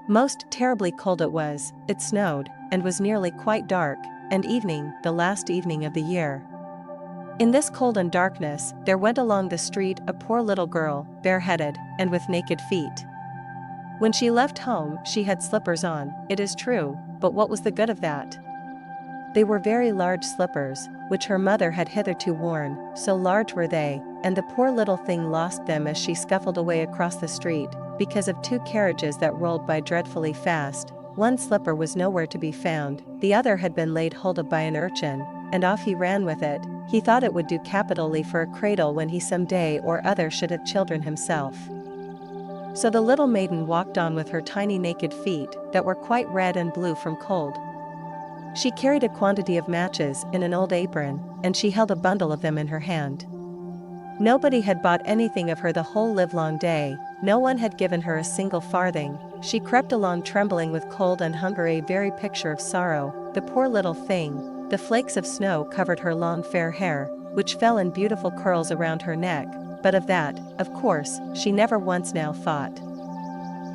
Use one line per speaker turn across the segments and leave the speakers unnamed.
Most terribly cold it was, it snowed, and was nearly quite dark, and evening, the last evening of the year. In this cold and darkness, there went along the street a poor little girl, bareheaded, and with naked feet. When she left home, she had slippers on, it is true, but what was the good of that? They were very large slippers, which her mother had hitherto worn, so large were they, and the poor little thing lost them as she scuffled away across the street, because of two carriages that rolled by dreadfully fast. One slipper was nowhere to be found, the other had been laid hold of by an urchin, and off he ran with it. He thought it would do capitally for a cradle when he some day or other should have children himself. So the little maiden walked on with her tiny naked feet, that were quite red and blue from cold. She carried a quantity of matches in an old apron, and she held a bundle of them in her hand. Nobody had bought anything of her the whole livelong day, no one had given her a single farthing. She crept along trembling with cold and hunger, a very picture of sorrow, the poor little thing. The flakes of snow covered her long fair hair, which fell in beautiful curls around her neck, but of that, of course, she never once now thought.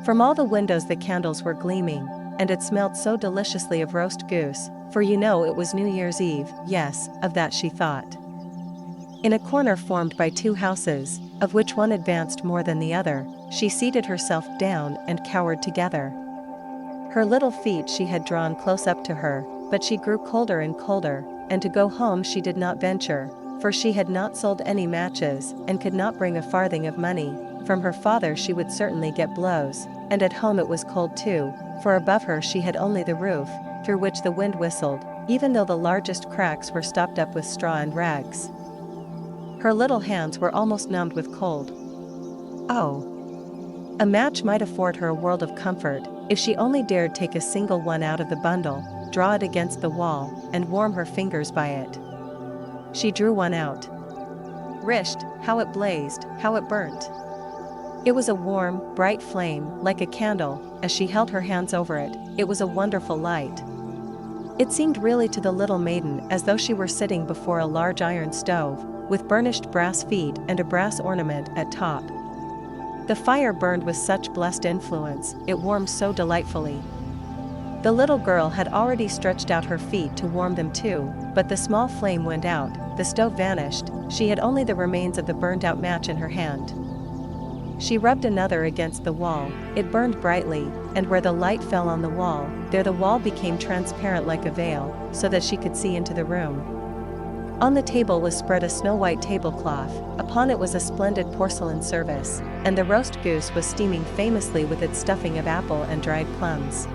From all the windows the candles were gleaming, and it smelt so deliciously of roast goose, for you know it was New Year's Eve. Yes, of that she thought. In a corner formed by two houses, of which one advanced more than the other, she seated herself down and cowered together. Her little feet she had drawn close up to her, but she grew colder and colder, and to go home she did not venture, for she had not sold any matches, and could not bring a farthing of money. From her father she would certainly get blows, and at home it was cold too, for above her she had only the roof, through which the wind whistled, even though the largest cracks were stopped up with straw and rags. Her little hands were almost numbed with cold. Oh! A match might afford her a world of comfort, if she only dared take a single one out of the bundle, draw it against the wall, and warm her fingers by it. She drew one out. Wrisht, how it blazed, how it burnt! It was a warm, bright flame, like a candle. As she held her hands over it, it was a wonderful light. It seemed really to the little maiden as though she were sitting before a large iron stove, with burnished brass feet and a brass ornament at top. The fire burned with such blessed influence, it warmed so delightfully. The little girl had already stretched out her feet to warm them too, but the small flame went out, the stove vanished, she had only the remains of the burned-out match in her hand. She rubbed another against the wall, it burned brightly, and where the light fell on the wall, there the wall became transparent like a veil, so that she could see into the room. On the table was spread a snow-white tablecloth, upon it was a splendid porcelain service, and the roast goose was steaming famously with its stuffing of apple and dried plums.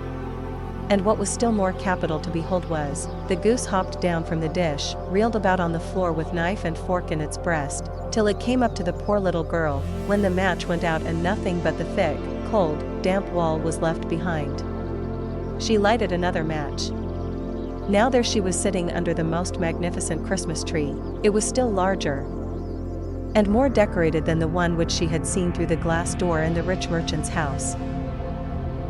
And what was still more capital to behold was, the goose hopped down from the dish, reeled about on the floor with knife and fork in its breast, till it came up to the poor little girl, when the match went out and nothing but the thick, cold, damp wall was left behind. She lighted another match. Now there she was sitting under the most magnificent Christmas tree. It was still larger and more decorated than the one which she had seen through the glass door in the rich merchant's house.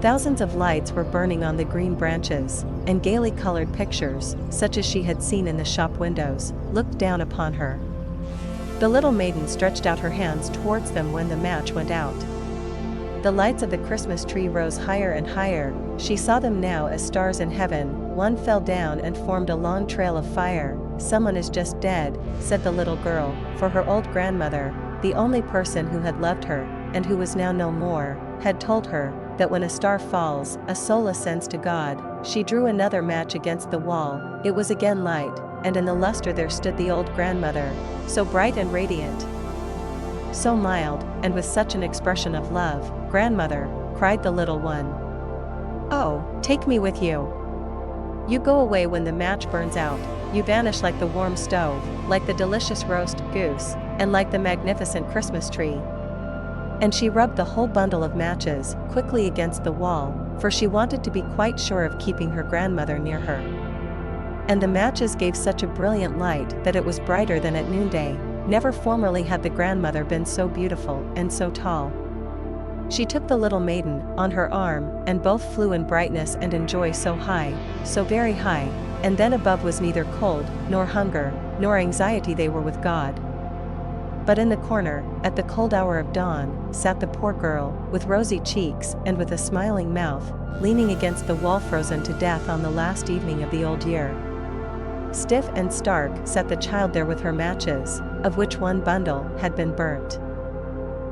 Thousands of lights were burning on the green branches, and gaily colored pictures, such as she had seen in the shop windows, looked down upon her. The little maiden stretched out her hands towards them when the match went out. The lights of the Christmas tree rose higher and higher, she saw them now as stars in heaven. One fell down and formed a long trail of fire. "Someone is just dead," said the little girl, for her old grandmother, the only person who had loved her, and who was now no more, had told her that when a star falls, a soul ascends to God. She drew another match against the wall, it was again light, and in the luster there stood the old grandmother, so bright and radiant, so mild, and with such an expression of love. "Grandmother," cried the little one, "oh, take me with you. You go away when the match burns out, you vanish like the warm stove, like the delicious roast goose, and like the magnificent Christmas tree." And she rubbed the whole bundle of matches quickly against the wall, for she wanted to be quite sure of keeping her grandmother near her. And the matches gave such a brilliant light that it was brighter than at noonday. Never formerly had the grandmother been so beautiful and so tall. She took the little maiden on her arm, and both flew in brightness and in joy so high, so very high, and then above was neither cold, nor hunger, nor anxiety, they were with God. But in the corner, at the cold hour of dawn, sat the poor girl, with rosy cheeks and with a smiling mouth, leaning against the wall, frozen to death on the last evening of the old year. Stiff and stark sat the child there with her matches, of which one bundle had been burnt.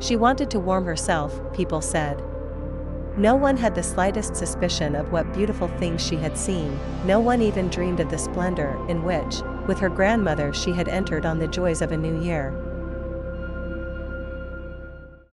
She wanted to warm herself, people said. No one had the slightest suspicion of what beautiful things she had seen, no one even dreamed of the splendor in which, with her grandmother, she had entered on the joys of a new year.